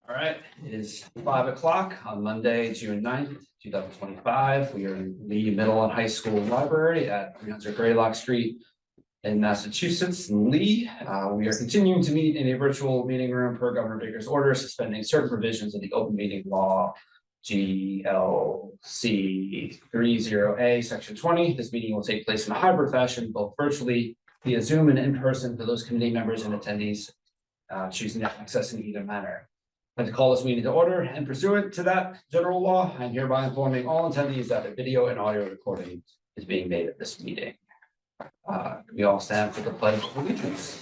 All right, it is 5 o'clock on Monday, June 9th, 2025. We are in Lee Middle and High School Library at 300 Greylock Street in Massachusetts, in Lee. We are continuing to meet in a virtual meeting room per Governor Baker's order, suspending certain provisions of the open meeting law, GLC 30A, Section 20. This meeting will take place in a hybrid fashion, both virtually via Zoom and in person for those committee members and attendees choosing to access in either manner. I'd like to call this meeting to order, and pursuant to that general law, I'm hereby informing all attendees that a video and audio recording is being made at this meeting. We all stand for the Pledge of Allegiance.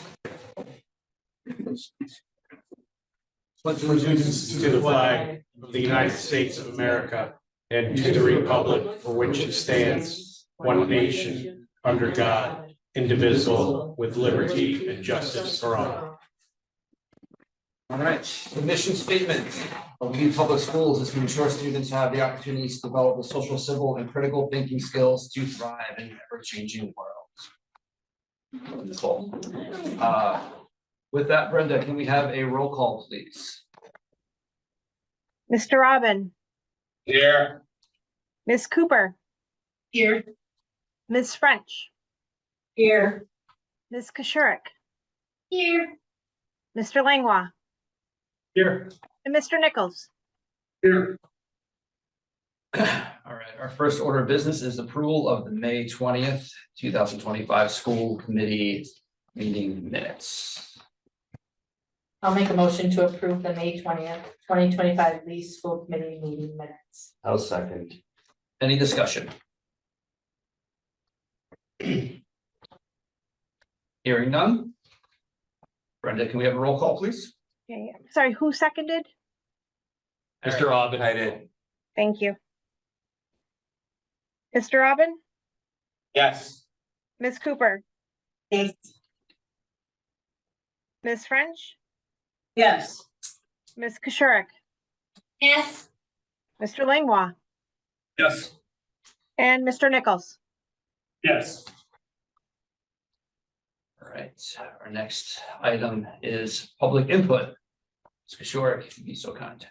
Pledge allegiance to the flag of the United States of America and to the republic for which it stands, one nation, under God, indivisible, with liberty and justice for all. All right, the mission statement of Lee Public Schools is to ensure students have the opportunities to develop the social, civil, and critical thinking skills to thrive in an ever-changing world. Wonderful. With that, Brenda, can we have a roll call, please? Mr. Robin, Here. Ms. Cooper, Here. Ms. French, Here. Ms. Kashurik, Here. Mr. Langlois, Here. and Mr. Nichols. Here. All right, our first order of business is approval of the May 20th, 2025 school committee meeting minutes. I'll make a motion to approve the May 20th, 2025 Lee School Committee meeting minutes. I'll second. Any discussion? Hearing none. Brenda, can we have a roll call, please? Okay, sorry, who seconded? Mr. Robin. I did. Thank you. Mr. Robin, Yes. Ms. Cooper, Yes. Ms. French, Yes. Ms. Kashurik, Yes. Mr. Langlois, Yes. and Mr. Nichols. Yes. All right, our next item is public input. Ms. Kashurik, if you'd be so kind.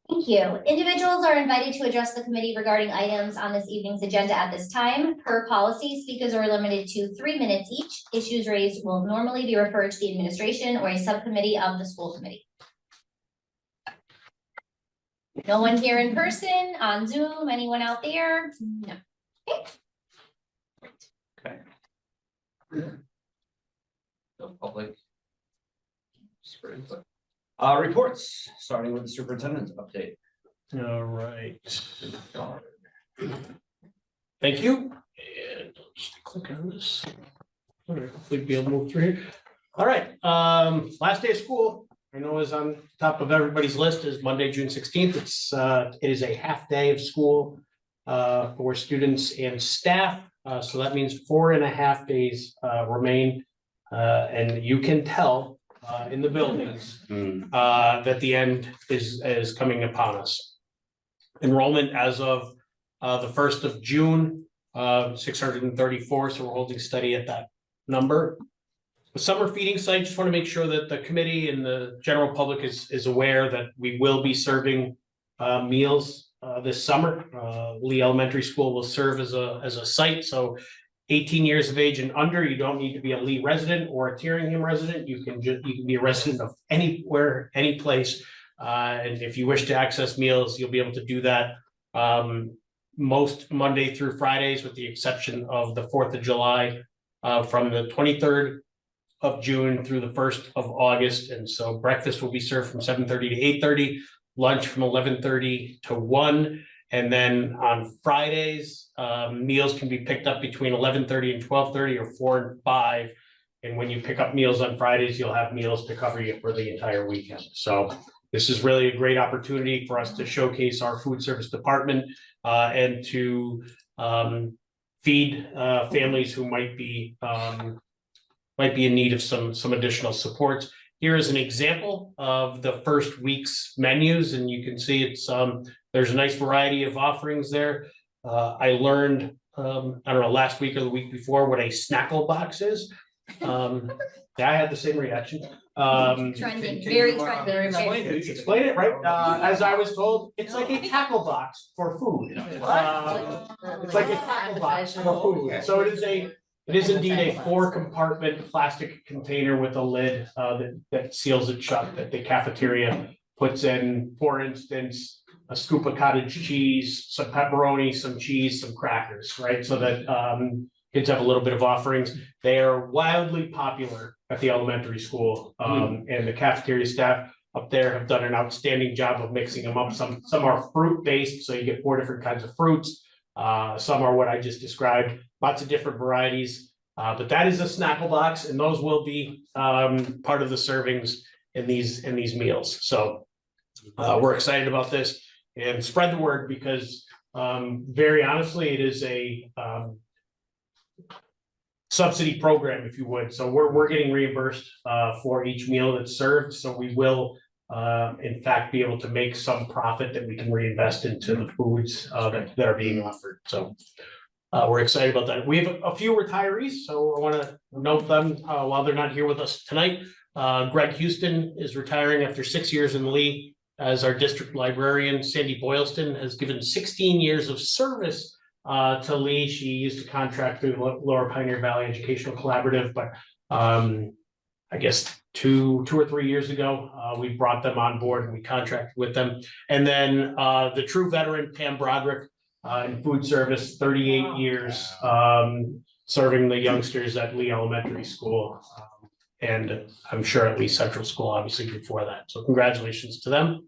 Thank you. Individuals are invited to address the committee regarding items on this evening's agenda at this time. Per policy, speakers are limited to 3 minutes each. Issues raised will normally be referred to the administration or a subcommittee of the school committee. No one here in person, on Zoom, anyone out there? No. Okay. No public. Reports, starting with the superintendent's update. All right. Thank you. And I'll just click on this. All right, hopefully be able to move through here. All right, last day of school, I know is on top of everybody's list is Monday, June 16th. It is a half day of school for students and staff. So that means 4.5 days remain. And you can tell in the buildings that the end is coming upon us. Enrollment as of the 1st of June, 634. So we're holding steady at that number. The summer feeding site, just want to make sure that the committee and the general public is aware that we will be serving meals this summer. Lee Elementary School will serve as a site. So 18 years of age and under, you don't need to be a Lee resident or a Tyringham resident. You can be a resident of anywhere, any place. And if you wish to access meals, you'll be able to do that most Monday through Fridays, with the exception of the 4th of July, from the 23rd of June through the 1st of August. And so breakfast will be served from 7:30 to 8:30, lunch from 11:30 to 1. And then on Fridays, meals can be picked up between 11:30 and 12:30 or 4 and 5. And when you pick up meals on Fridays, you'll have meals to cover you for the entire weekend. So this is really a great opportunity for us to showcase our food service department and to feed families who might be in need of some additional supports. Here is an example of the first week's menus, and you can see it's there's a nice variety of offerings there. I learned, I don't know, last week or the week before what a snackle box is. And I had the same reaction. Trending, very Can trending. explain it? Explain it, right? As I was told, it's like a tackle box for food. It's like a tackle box for food. So it is indeed a 4-compartment plastic container with a lid that seals it shut that the cafeteria puts in, for instance, a scoop of cottage cheese, some pepperoni, some cheese, some crackers, right? So that kids have a little bit of offerings. They are wildly popular at the elementary school. And the cafeteria staff up there have done an outstanding job of mixing them up. Some are fruit-based, so you get 4 different kinds of fruits. Some are what I just described, lots of different varieties. But that is a Snackle box, and those will be part of the servings in these meals. So we're excited about this, and spread the word, because very honestly, it is a subsidy program, if you would. So we're getting reimbursed for each meal that's served. So we will in fact be able to make some profit that we can reinvest into the foods that are being offered. So we're excited about that. We have a few retirees, so I want to note them while they're not here with us tonight. Greg Houston is retiring after 6 years in Lee as our district librarian. Sandy Boylston has given 16 years of service to Lee. She used to contract through Lower Pioneer Valley Educational Collaborative, but I guess two or 3 years ago, we brought them on board and we contracted with them. And then the true veteran, Pam Broderick, in food service, 38 years serving the youngsters at Lee Elementary School. And I'm sure at Lee Central School, obviously, before that. So congratulations to them.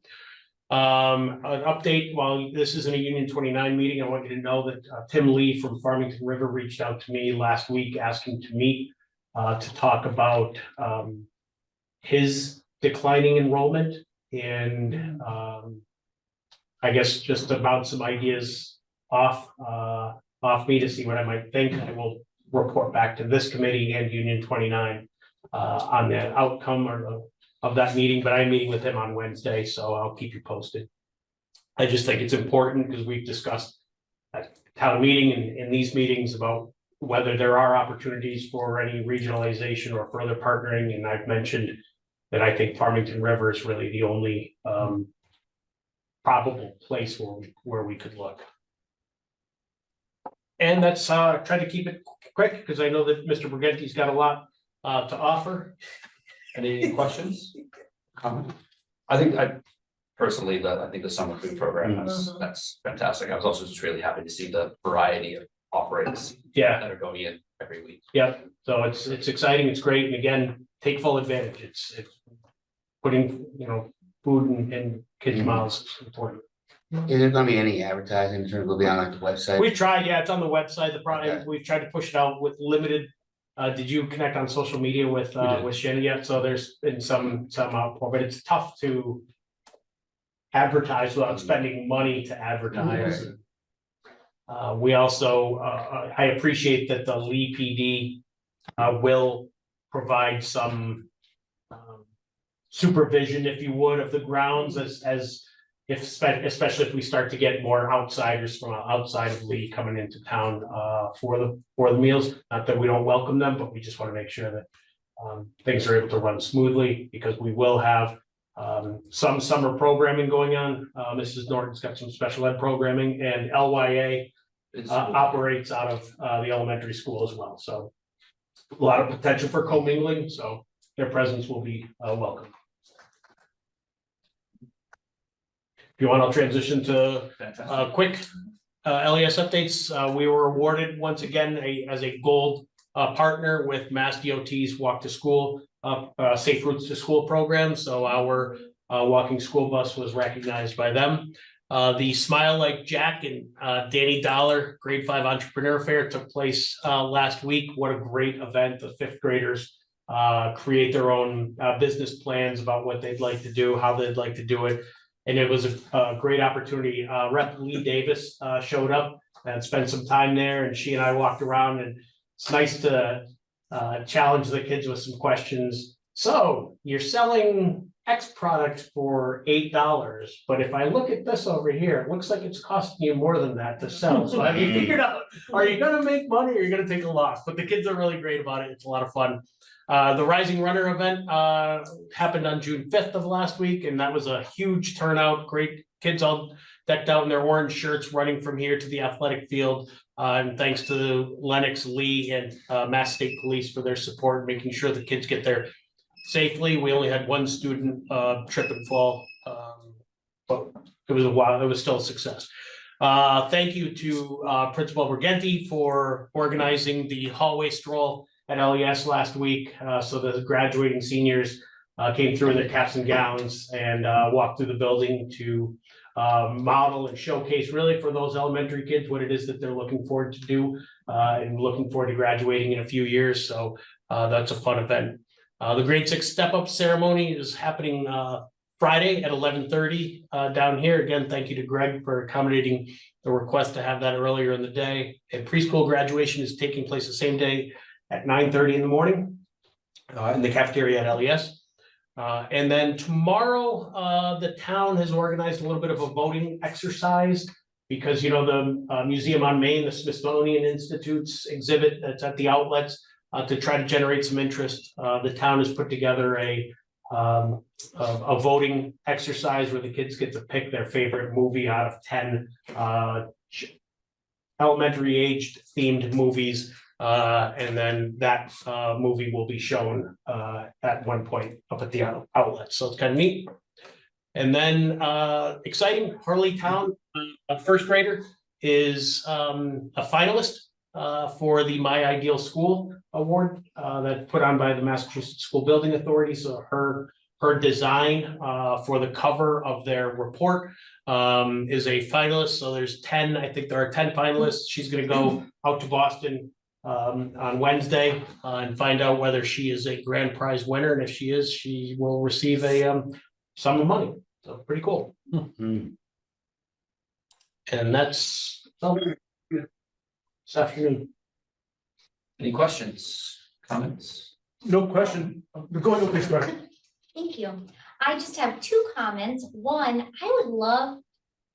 An update, while this isn't a Union 29 meeting, I want you to know that Tim Lee from Farmington River reached out to me last week asking to meet to talk about his declining enrollment and I guess just about some ideas off me to see what I might think. I will report back to this committee and Union 29 on the outcome of that meeting, but I'm meeting with him on Wednesday, so I'll keep you posted. I just think it's important because we've discussed at town meeting and in these meetings about whether there are opportunities for any regionalization or further partnering, and I've mentioned that I think Farmington River is really the only probable place where we could look. And that's try to keep it quick because I know that Mr. Briganti's got a lot to offer. Any questions? I think I think the summer food program, that's fantastic. I was also just really happy to see the variety of offerings that are going in every week. Yeah, so it's exciting, it's great, and again, take full advantage. It's putting, food in kids' mouths is important. Is there gonna be any advertising in terms of be on like the website? We've tried, it's on the website, Okay. we've tried to push it out with limited. Did you connect on social media with Shannon yet? So there's been some outpour, but it's tough to advertise without spending money to advertise. We also, I appreciate that the Lee PD will provide some supervision, if you would, of the grounds especially if we start to get more outsiders from outside of Lee coming into town for the meals. Not that we don't welcome them, but we just want to make sure that things are able to run smoothly because we will have some summer programming going on. Mrs. Norton's got some special ed programming, and LYA operates out of the elementary school as well. So a lot of potential for commingling, so their presence will be welcome. If you want, I'll transition to quick LES updates. We were awarded once again as a gold partner with Mass DOT's Walk to School, Safe Routes to School program. So our walking school bus was recognized by them. The Smile Like Jack and Danny Dollar Grade 5 Entrepreneur Fair took place last week. What a great event. The 5th graders create their own business plans about what they'd like to do, how they'd like to do it. And it was a great opportunity. Rep. Lee Davis showed up and spent some time there, and she and I walked around, and it's nice to challenge the kids with some questions. So you're selling X product for $8, but if I look at this over here, it looks like it's costing you more than that to sell. So have you figured out, are you gonna make money or are you gonna take a loss? But the kids are really great about it. It's a lot of fun. The Rising Runner event happened on June 5th of last week, and that was a huge turnout. Great kids all decked out in their orange shirts running from here to the athletic field. And thanks to Lennox, Lee, and Mass State Police for their support, making sure the kids get there safely. We only had one student trip and fall, but it was a while. It was still a success. Thank you to Principal Briganti for organizing the hallway stroll at LES last week. So the graduating seniors came through in their caps and gowns and walked through the building to model and showcase really for those elementary kids what it is that they're looking forward to do and looking forward to graduating in a few years. So that's a fun event. The grade 6 step up ceremony is happening Friday at 11:30 down here. Again, thank you to Greg for accommodating the request to have that earlier in the day. And preschool graduation is taking place the same day at 9:30 in the morning in the cafeteria at LES. And then tomorrow, the town has organized a little bit of a voting exercise because, you know, the Museum on Main, the Smithsonian Institute's exhibit that's at the outlets, to try to generate some interest. The town has put together a voting exercise where the kids get to pick their favorite movie out of 10 elementary aged themed movies. And then that movie will be shown at one point up at the outlet. So it's kind of neat. And then exciting, Harley Town, a first grader, is a finalist for the My Ideal School Award that's put on by the Massachusetts School Building Authority. So her design for the cover of their report is a finalist. So there's 10, I think there are 10 finalists. She's going to go out to Boston on Wednesday and find out whether she is a grand prize winner. And if she is, she will receive a sum of money. So pretty cool. Mhm. And that's this afternoon. Any questions, comments? No question. Go ahead, please, Greg. Thank you. I just have two comments. One, I would love,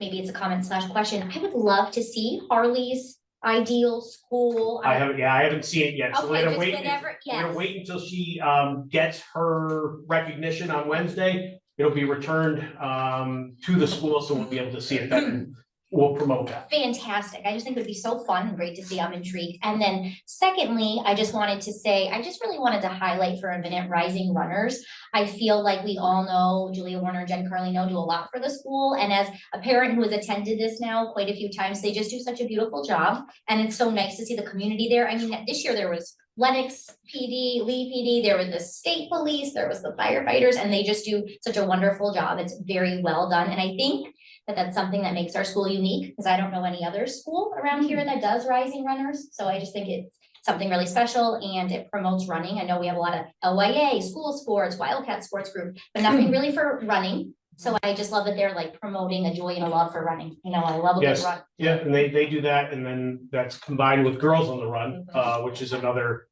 maybe it's a comment / question, I would love to see Harley's Ideal School. I haven't seen it yet. So Okay, we're just gonna wait. whenever, We're gonna yes. wait until she gets her recognition on Wednesday. It'll be returned to the school, so we'll be able to see it then. We'll promote that. Fantastic. I just think it would be so fun and great to see. I'm intrigued. And then secondly, I just wanted to say, I just really wanted to highlight for a minute Rising Runners. I feel like we all know Julia Warner and Jen Carlino do a lot for the school. And as a parent who has attended this now quite a few times, they just do such a beautiful job. And it's so nice to see the community there. I mean, this year there was Lennox PD, Lee PD, there was the state police, there was the firefighters, and they just do such a wonderful job. It's very well done. And I think that that's something that makes our school unique, because I don't know any other school around here that does Rising Runners. So I just think it's something really special and it promotes running. I know we have a lot of LYA, school sports, Wildcat sports group, but nothing really for running. So I just love that they're like promoting a joy and a love for running. You know, I love a good Yes. run. Yeah, and they do that, and then that's combined with Girls on the Run, which is another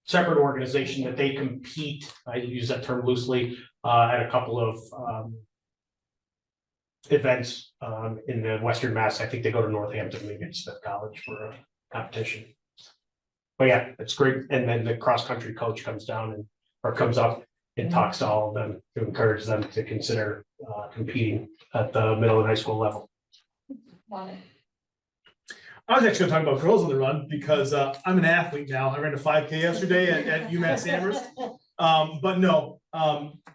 separate organization that they compete. I use that term loosely at a couple of events in the Western Mass. I think they go to Northampton, maybe at Smith College for a competition. But yeah, it's great. And then the cross country coach comes down comes up and talks to all of them to encourage them to consider competing at the middle and high school level. Love it. I was actually gonna talk about Girls on the Run because I'm an athlete now. I ran a 5K yesterday at UMass Amherst. But no,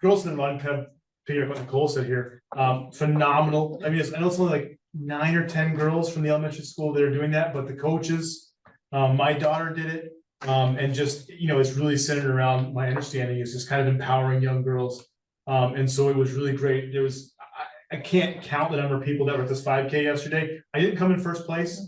Girls on the Run, kind of figure out what Nicole said here. Phenomenal. I mean, I know it's only like 9 or 10 girls from the elementary school that are doing that, but the coaches, my daughter did it. And just, you know, it's really centered around, my understanding is just kind of empowering young girls. And so it was really great. There was, I can't count the number of people that were at this 5K yesterday. I didn't come in first place,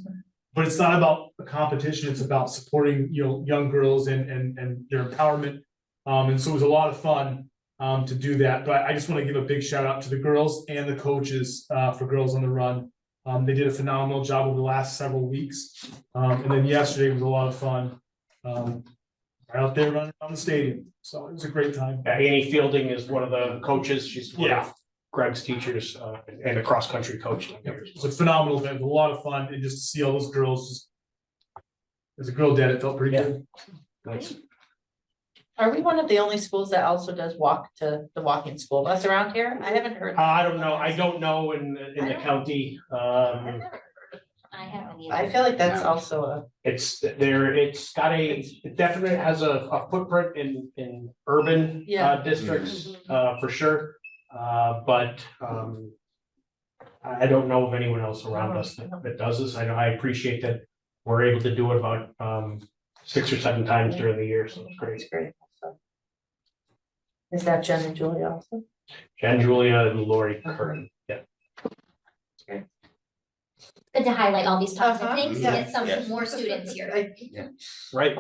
but it's not about a competition. It's about supporting, you know, young girls and their empowerment. And so it was a lot of fun to do that. But I just want to give a big shout out to the girls and the coaches for Girls on the Run. They did a phenomenal job over the last several weeks. And then yesterday was a lot of fun. out there running around the stadium. So it was a great time. Annie Fielding is one of the coaches. She's one Yeah. of Greg's teachers, and a cross-country coach. It was a phenomenal event, a lot of fun, and just to see all those girls. As a girl dad, it felt pretty good. Nice. Are we one of the only schools that also does walk to the walking school bus around here? I haven't heard. I don't know in the county, I haven't either. I feel like that's also a, it's it definitely has a footprint in urban Yeah. districts, for sure. But I don't know of anyone else around us that does this. I appreciate that we're able to do it about 6 or 7 times during the year, so it's great. it's great. So. Is that Jen and Julia also? Jen, Julia, and Lori Curran, yeah. Good to highlight all these positive Uh-huh. things, to Yeah. get some Yes. more students here. Right.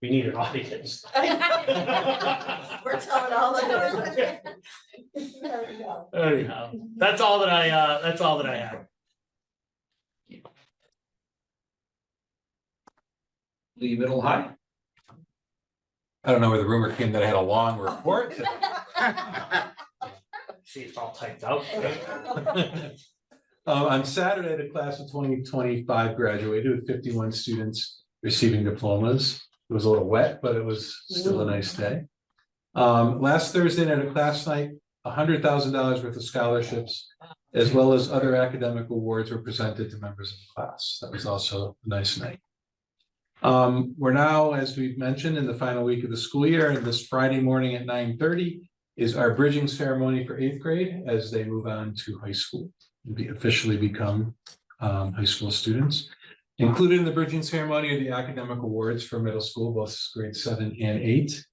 We need an audience. We're telling all the. Anyhow, that's all that I have. Lee Middle High. I don't know where the rumor came that I had a long report. See, it's all typed out. On Saturday, the class of 2025 graduated with 51 students receiving diplomas. It was a little wet, but it was still a nice day. Last Thursday at a class night, $100,000 worth of scholarships, as well as other academic awards were presented to members of the class. That was also a nice night. We're now, as we've mentioned, in the final week of the school year, and this Friday morning at 9:30 is our bridging ceremony for 8th grade as they move on to high school and officially become high school students. Included in the bridging ceremony are the academic awards for middle school, both grades 7 and 8.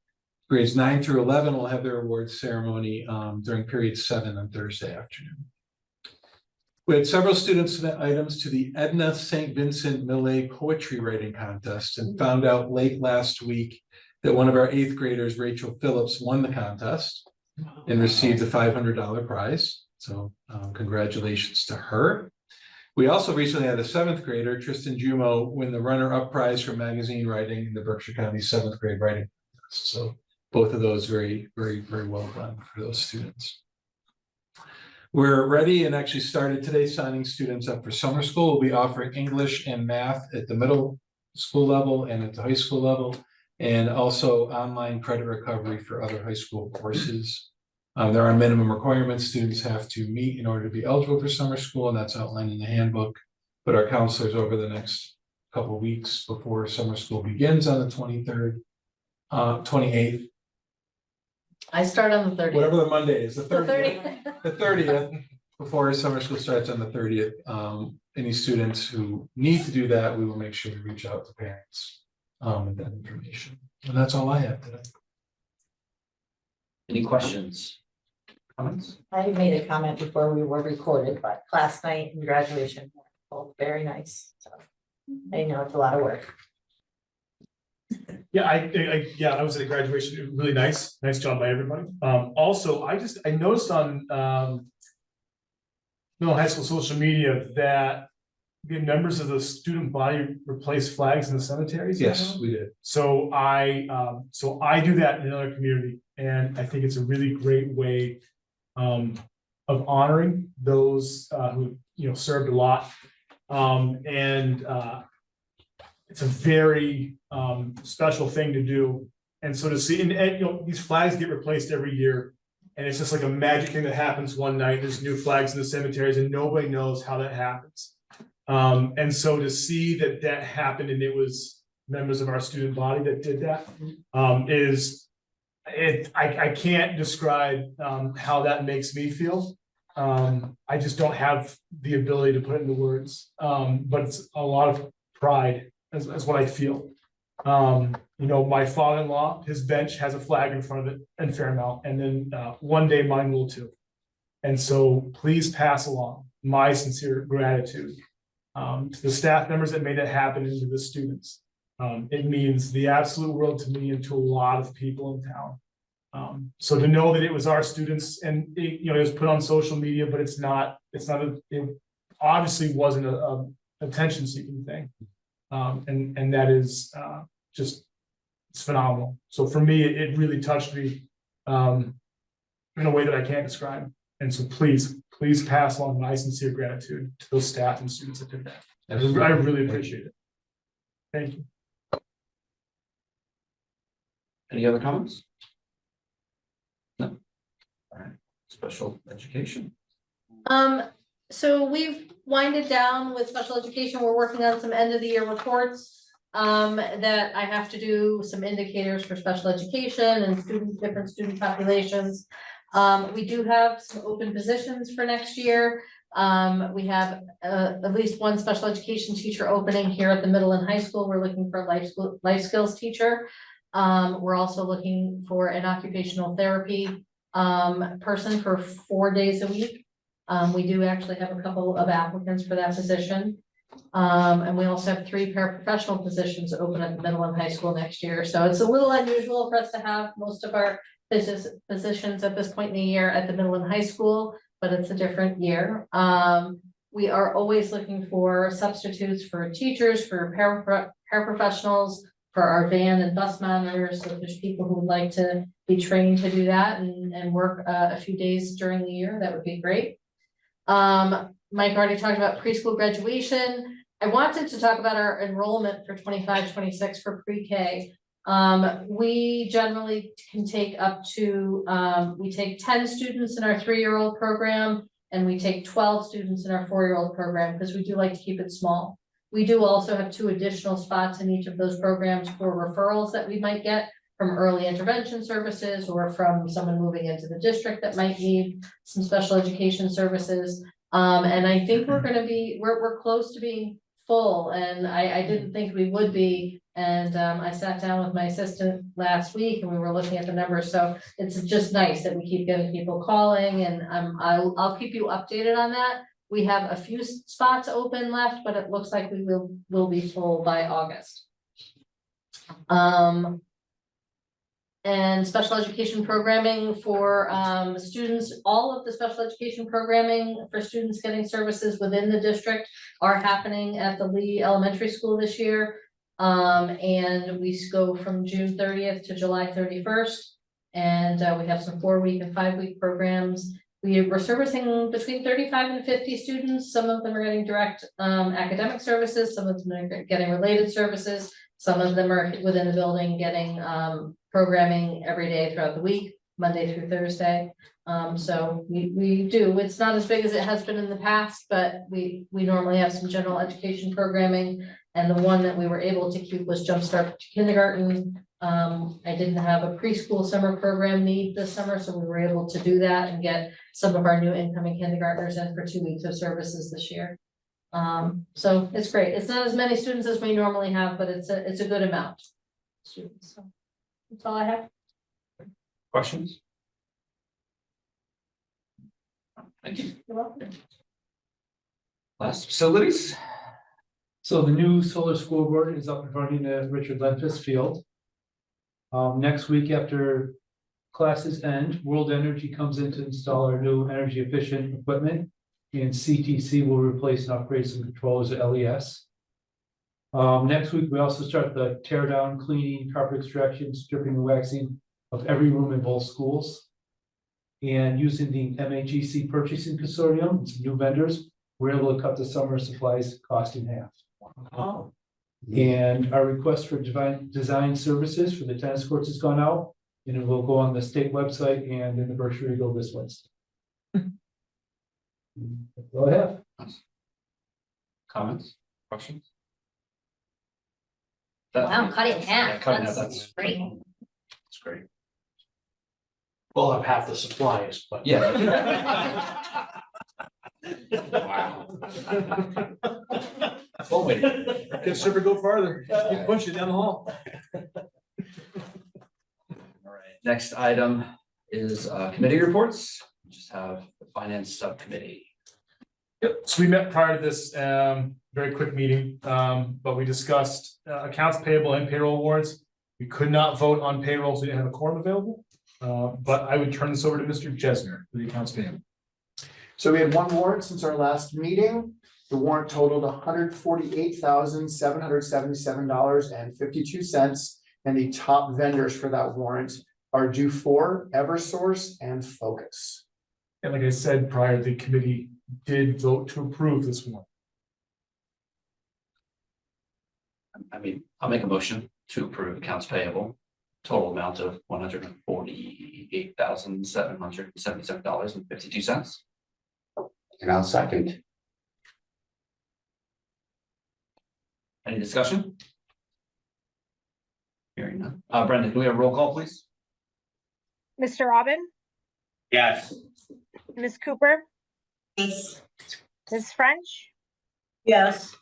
Grades 9 through 11 will have their awards ceremony during period 7 on Thursday afternoon. We had several students submit items to the Edna St. Vincent Millay Poetry Writing Contest and found out late last week that one of our 8th graders, Rachel Phillips, won the contest and received a $500 prize. So congratulations to her. We also recently had a 7th grader, Tristan Jumo, win the runner-up prize for magazine writing in the Berkshire County 7th grade writing contest. So both of those very, very, very well done for those students. We're ready and actually started today signing students up for summer school. We'll be offering English and math at the middle school level and at the high school level, and also online credit recovery for other high school courses. There are minimum requirements students have to meet in order to be eligible for summer school, and that's outlined in the handbook. But our counselors over the next couple of weeks before summer school begins on the 23rd, 28th, I start on the 30th. whatever the Monday is, the The 30th. 30th. The 30th, before summer school starts on the 30th, any students who need to do that, we will make sure we reach out to parents with that information. And that's all I have today. Any questions? Comments? I made a comment before we were recorded, but class night and graduation were both very nice. So I know it's a lot of work. Yeah, I was at graduation, it was really nice job by everybody. Also, I noticed on middle high school social media that the members of the student body replace flags in the cemeteries. Yes, we did. So I do that in another community, and I think it's a really great way of honoring those who served a lot. It's a very special thing to do. And so to see, and these flags get replaced every year. And it's just like a magic thing that happens one night. There's new flags in the cemeteries and nobody knows how that happens. And so to see that happened and it was members of our student body that did that I can't describe how that makes me feel. I just don't have the ability to put it into words. But it's a lot of pride. That's what I feel. My father-in-law, his bench has a flag in front of it in Fairmount, and then one day mine will too. And so please pass along my sincere gratitude to the staff members that made it happen and to the students. It means the absolute world to me and to a lot of people in town. So to know that it was our students and it was put on social media, but it obviously wasn't a attention-seeking thing. And that is just it's phenomenal. So for me, it really touched me in a way that I can't describe. And so please pass along my sincere gratitude to those staff and students that did that. I really appreciate it. Thank you. Any other comments? No. All right, special education. So we've winded down with special education. We're working on some end of the year reports. That I have to do some indicators for special education and different student populations. We do have some open positions for next year. We have at least one special education teacher opening here at the middle and high school. We're looking for a life skills teacher. We're also looking for an occupational therapy person for 4 days a week. We do actually have a couple of applicants for that position. And we also have 3 paraprofessional positions open at the middle and high school next year. So it's a little unusual for us to have most of our positions at this point in the year at the middle and high school, but it's a different year. We are always looking for substitutes for teachers, for paraprofessionals, for our van and bus monitors. So if there's people who would like to be trained to do that and work a few days during the year, that would be great. Mike already talked about preschool graduation. I wanted to talk about our enrollment for 25-26 for pre-K. We generally can take up to, we take 10 students in our 3-year-old program, and we take 12 students in our 4-year-old program, because we do like to keep it small. We do also have 2 additional spots in each of those programs for referrals that we might get from early intervention services or from someone moving into the district that might need some special education services. And I think we're gonna be, we're close to being full, and I didn't think we would be. And I sat down with my assistant last week and we were looking at the numbers. So it's just nice that we keep getting people calling, and I'll keep you updated on that. We have a few spots open left, but it looks like we will be full by August. And special education programming for students, all of the special education programming for students getting services within the district are happening at the Lee Elementary School this year. And we go from June 30th to July 31st. And we have some 4-week and 5-week programs. We're servicing between 35 and 50 students. Some of them are getting direct academic services, some of them are getting related services, some of them are within the building getting programming every day throughout the week, Monday through Thursday. So we do, it's not as big as it has been in the past, but we normally have some general education programming. And the one that we were able to keep was Jumpstart Kindergarten. I didn't have a preschool summer program need this summer, so we were able to do that and get some of our new incoming kindergartners in for 2 weeks of services this year. So it's great. It's not as many students as we normally have, but it's a good amount of students. So that's all I have. Questions? Thank you. You're welcome. Last, facilities. So the new solar scoreboard is up and running at Richard Lentis Field. Next week after classes end, World Energy comes in to install our new energy efficient equipment, and CTC will replace and upgrade some controllers at LES. Next week, we also start the tear down, cleaning, carpet extraction, stripping and waxing of every room in both schools. And using the MAGC purchasing consortium and some new vendors, we're able to cut the summer supplies cost in half. Oh. And our request for design services for the tennis courts has gone out, and it will go on the state website and in the Berkshire Eagle this Wednesday. Go ahead. Comments, questions? Wow, cut it in Yeah, half. cut it in half, That's great. That's great. We'll have half the supplies, but. Yeah. Wow. That's one way to. Can Super go farther? Just keep pushing down the hall. All right, next item is committee reports. We just have the finance subcommittee. Yep, so we met prior to this very quick meeting, but we discussed accounts payable and payroll warrants. We could not vote on payroll, so we didn't have a quorum available. But I would turn this over to Mr. Jesner for the accounts payable. So we had one warrant since our last meeting. The warrant totaled $148,777.52. And the top vendors for that warrant are Due4, Eversource, and Focus. And like I said prior, the committee did vote to approve this one. I mean, I'll make a motion to approve accounts payable, total amount of $148,777.52. And I'll second. Any discussion? Hearing none. Brenda, can we have a roll call, please? Mr. Robin, Yes. Ms. Cooper, Yes. Ms. French, Yes.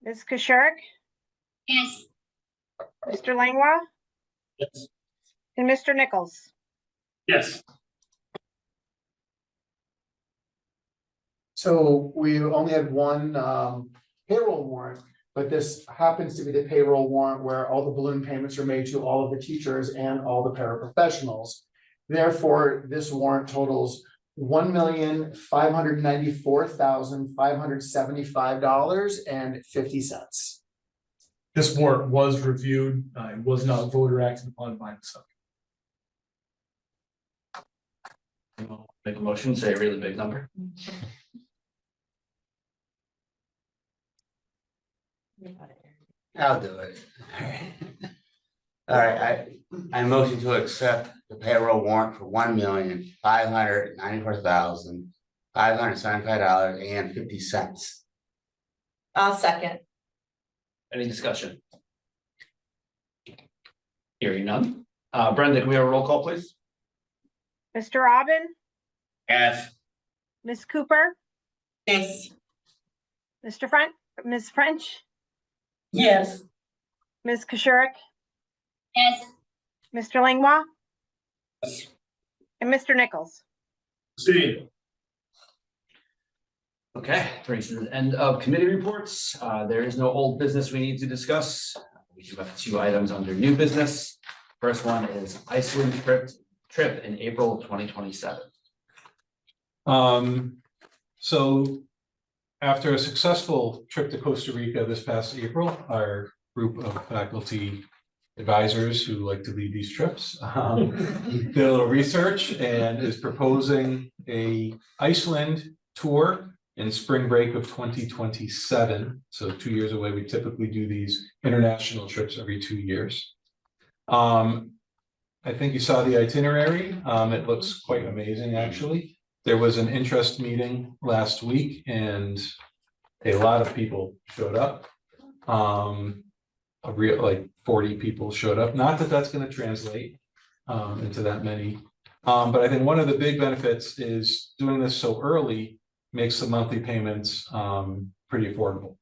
Ms. Keshurek, Yes. Mr. Langwa, Yes. and Mr. Nichols. Yes. So we only had one payroll warrant, but this happens to be the payroll warrant where all the balloon payments are made to all of the teachers and all the paraprofessionals. Therefore, this warrant totals $1,594,575.50. This warrant was reviewed, it was not voter acted upon by the subcommittee. Make a motion, say a really big number. I'll do it. All right, I motion to accept the payroll warrant for $1,594,575.50. I'll second. Any discussion? Hearing none. Brenda, can we have a roll call, please? Mr. Robin, Yes. Ms. Cooper, Yes. Ms. French, Yes. Ms. Keshurek, Yes. Mr. Langwa, and Mr. Nichols. See. Okay, brings us to the end of committee reports. There is no old business we need to discuss. We do have 2 items under new business. First one is Iceland trip in April 2027. So after a successful trip to Costa Rica this past April, our group of faculty advisors who like to lead these trips did a little research and is proposing a Iceland tour in spring break of 2027. So 2 years away. We typically do these international trips every 2 years. I think you saw the itinerary. It looks quite amazing, actually. There was an interest meeting last week and a lot of people showed up. A real, like 40 people showed up. Not that that's going to translate into that many. But I think one of the big benefits is doing this so early makes the monthly payments pretty affordable.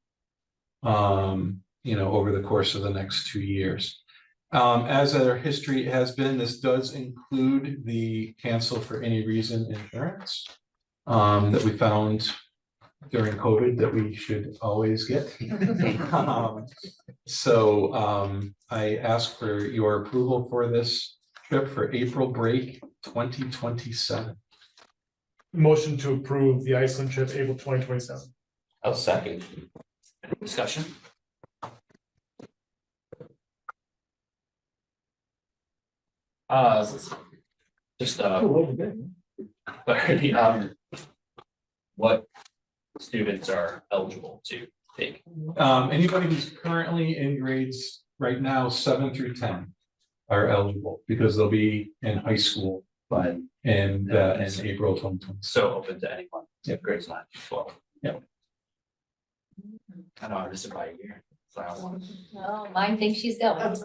Over the course of the next 2 years. As our history has been, this does include the cancel for any reason insurance that we found during COVID that we should always get. I ask for your approval for this trip for April break 2027. Motion to approve the Iceland trip, April 2027. I'll second. Any discussion? Just clarity, what students are eligible to take? Anybody who's currently in grades right now, 7 through 10 are eligible because they'll be in high school in April 2020. So open to anyone. Yep. Grades 9 to 12. Yep. I know, I'm just about a year. So I want Oh, mine thinks she's going.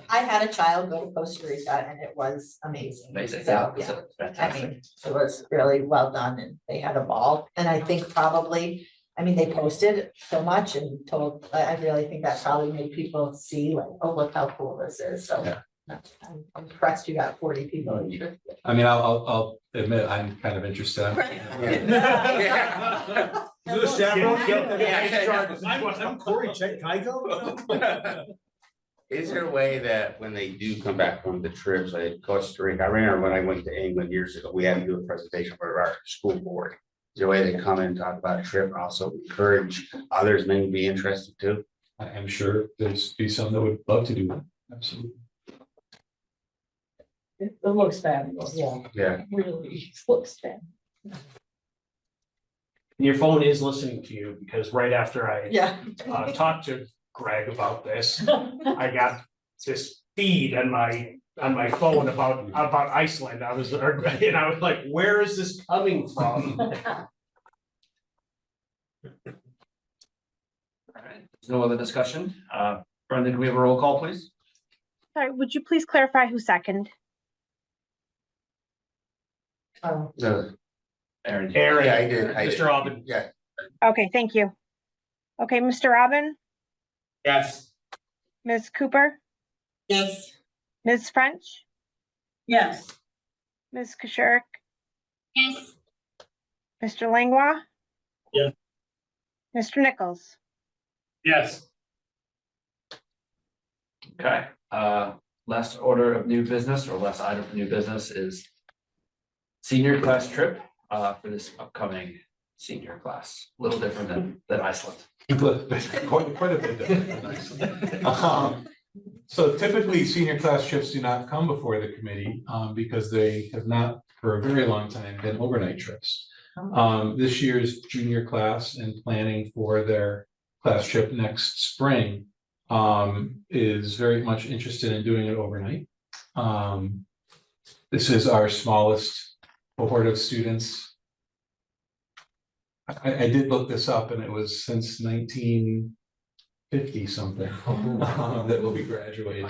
I had a child go to Costa Rica and it was amazing. amazing. So, Yeah, yeah, it's I fantastic. mean, it was really well done and they had a ball. And I think probably, they posted so much and told, I really think that probably made people see like, oh, look how cool this is. So Yeah. I'm impressed you got 40 people interested. I'll admit, I'm kind of interested. Is it a chaperone? Yeah. I'm Corey, check, can I go? Is there a way that when they do come back from the trips, like Costa Rica, I remember when I went to England years ago, we had to do a presentation for our school board. Is there a way they come in and talk about a trip, and also encourage others maybe be interested too? I'm sure there's be some that would love to do that, absolutely. It looks fabulous. Yeah. Yeah. Really looks fabulous. Your phone is listening to you because right after I Yeah. talked to Greg about this, I got this feed on my phone about Iceland. I was like, where is this coming from? All right, there's no other discussion. Brenda, can we have a roll call, please? Sorry, would you please clarify who seconded? No, Aaron. Aaron, Yeah, I did. Mr. Robin. Yeah. Okay, thank you. Okay, Mr. Robin, Yes. Ms. Cooper, Yes. Ms. French, Yes. Ms. Kashuric, Yes. Mr. Langwa. Yeah. Mr. Nichols. Yes. Okay, last order of new business or last item for new business is senior class trip, for this upcoming senior class, a little different than Iceland. Quite a bit different. So typically, senior class trips do not come before the committee, because they have not, for a very long time, been overnight trips. This year's junior class and planning for their class trip next spring, is very much interested in doing it overnight. This is our smallest cohort of students. I did look this up and it was since 1950 something that will be graduating.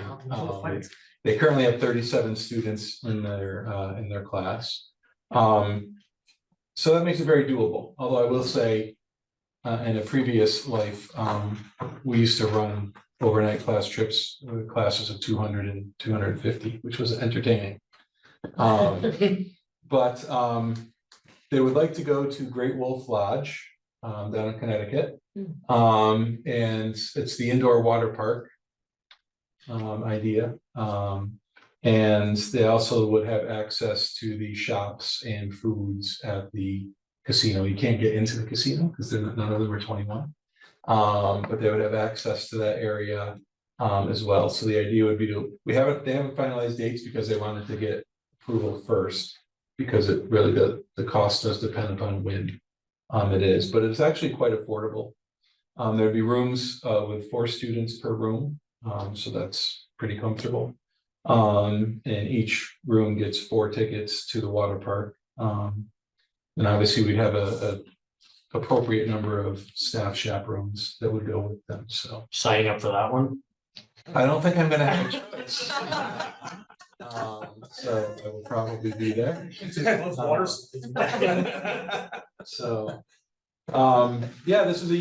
They currently have 37 students in their class. So that makes it very doable, although I will say, in a previous life, we used to run overnight class trips, with classes of 200 and 250, which was entertaining. But they would like to go to Great Wolf Lodge down in Connecticut. And it's the indoor water park idea. And they also would have access to the shops and foods at the casino. You can't get into the casino because none of them are 21. But they would have access to that area as well. So the idea would be they haven't finalized dates because they wanted to get approval first, because it really the cost does depend upon when it is, but it's actually quite affordable. There'd be rooms with 4 students per room, so that's pretty comfortable. And each room gets 4 tickets to the water park. And obviously we'd have a appropriate number of staff chaperones that would go with them, so. Signing up for that one? I don't think I'm gonna have a choice. So I will probably be there. So, yeah, this is a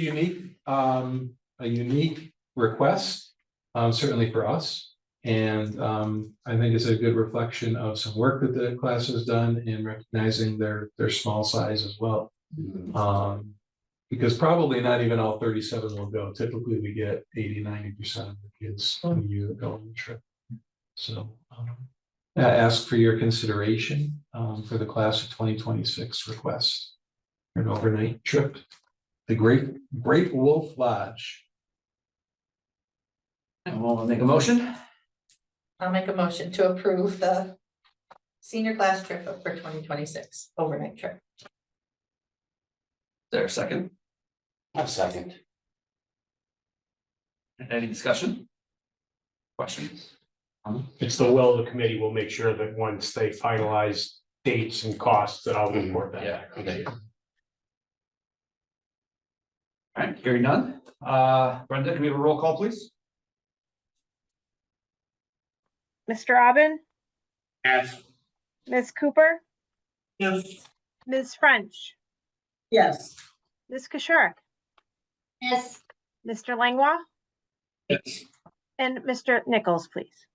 unique request, certainly for us. And I think it's a good reflection of some work that the class has done in recognizing their small size as well. Because probably not even all 37 will go. Typically, we get 80-90% of the kids in the year that go on the trip. So I ask for your consideration for the class of 2026 request for an overnight trip. The Great Wolf Lodge. And we'll make a motion. I'll make a motion to approve the senior class trip for 2026 overnight trip. There a second? A second. Any discussion? Questions? It's the will of the committee. We'll make sure that once they finalize dates and costs, that I'll report that. Yeah, back. okay. All right, hearing none. Brenda, can we have a roll call, please? Mr. Robin, Yes. Ms. Cooper, Yes. Ms. French, Yes. Ms. Kashuric, Yes. Mr. Langwa, Yes. and Mr. Nichols, please.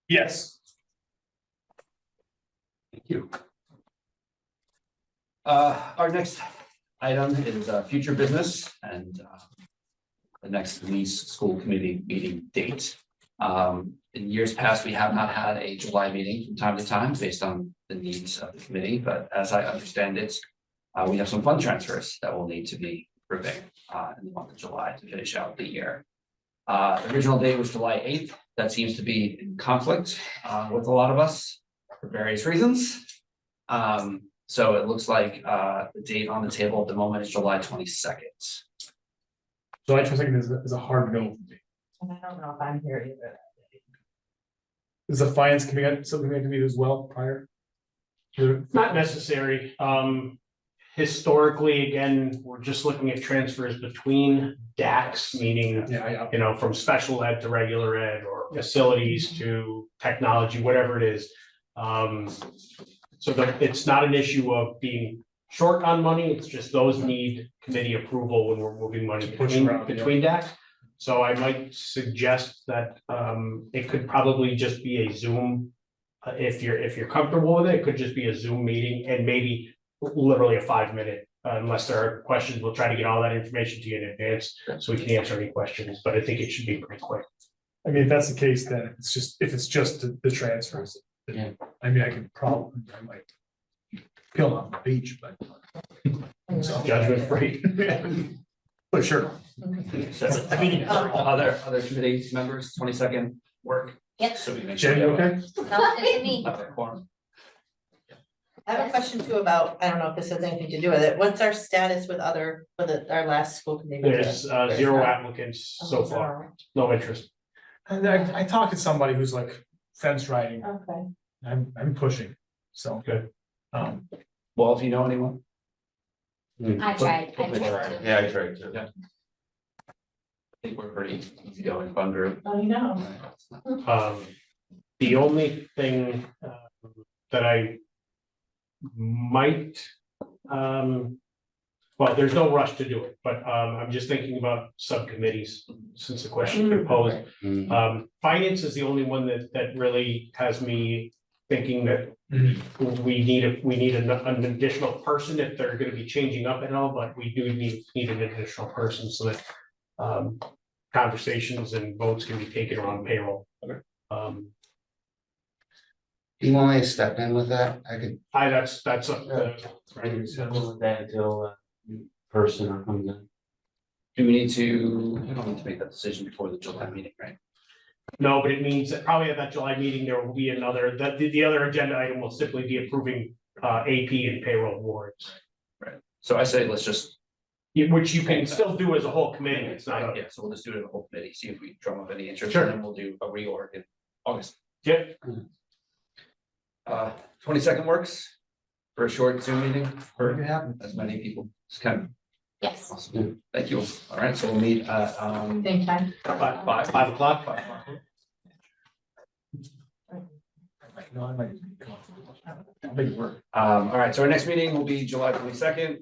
Yes. Thank you. Our next item is future business and the next Lee's School Committee meeting date. In years past, we have not had a July meeting from time to time based on the needs of the committee, but as I understand it, we have some fund transfers that will need to be approving in the month of July to finish out the year. The original date was July 8th. That seems to be in conflict with a lot of us for various reasons. So it looks like the date on the table at the moment is July 22nd. July 22nd is a hard no for me. And I don't know if I'm here either. Is the finance committee something we have to meet as well prior? Not necessary. Historically, again, we're just looking at transfers between DACs, meaning, Yeah, you know, from special ed to regular ed or facilities to technology, whatever it is. So that it's not an issue of being short on money, it's just those need committee approval when we're moving money Push between, around, yeah. between DACs. So I might suggest that it could probably just be a Zoom. If you're comfortable with it, it could just be a Zoom meeting and maybe literally a 5-minute, unless there are questions, we'll try to get all that information to you in advance so we can answer any questions, but I think it should be pretty quick. I mean, if that's the case, then if it's just the transfers. then, Yeah. I mean, I might kill on the beach, but. So- Judgment free. But sure. So, I mean, other committee members, 22nd work. Yep. So we make sure. Jen, you okay? Sounds good to me. Okay, quorum. I have a question too about, I don't know if this has anything to do with it. What's our status with our last school committee? member? There's 0 applicants so far, no interest. And I talked to somebody who's like fence riding. Okay. I'm pushing, so. Good. Well, if you know anyone. I tried. Yeah, I tried to. Yeah. I think we're pretty easy going, fun group. Oh, you know. The only thing that I might, well, there's no rush to do it, but I'm just thinking about subcommittees since the question you posed. Mhm. Finance is the only one that really has me thinking that we need an additional person if they're gonna be changing up and all, but we do need an additional person so that conversations and votes can be taken around payroll. You want me to step in with that? I could. That's up to. With that until person comes in. Do we need to, we don't need to make that decision before the July meeting, right? No, but it means that probably at that July meeting, there will be another, that the other agenda item will simply be approving AP and payroll warrants. So I say, let's just, Which you can still do as a whole committee, it's not a. yeah, so we'll just do it in a whole committee, see if we drum up any interest, Sure. and then we'll do a reorg in August. Yep. 22nd works for a short Zoom meeting for as many people. It's kind of Yes. awesome. Thank you. All right, so we'll meet at Same time. 5 o'clock. No, I might. I'll make it work. all right, so our next meeting will be July 22nd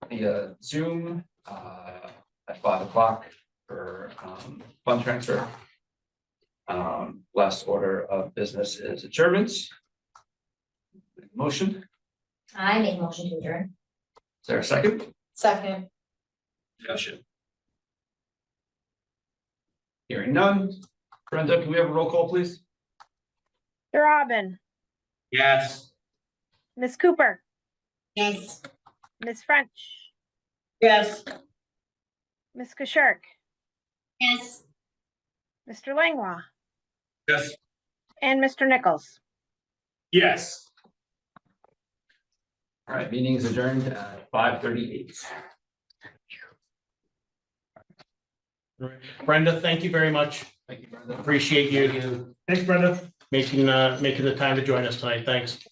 via Zoom at 5 o'clock for fund transfer. Last order of business is adjournments. Motion, I make a motion to adjourn. is there a second? Second. Discussion. Hearing none. Brenda, can we have a roll call, please? Mr. Robin, Yes. Ms. Cooper, Yes. Ms. French, Yes. Ms. Kashirk, Yes. Mr. Langlois, Yes. and Mr. Nichols. Yes. All right, meeting is adjourned at 5:38. Brenda, thank you very much. Thank you, Brenda. Appreciate you Thanks, Brenda. making the time to join us tonight. Thanks.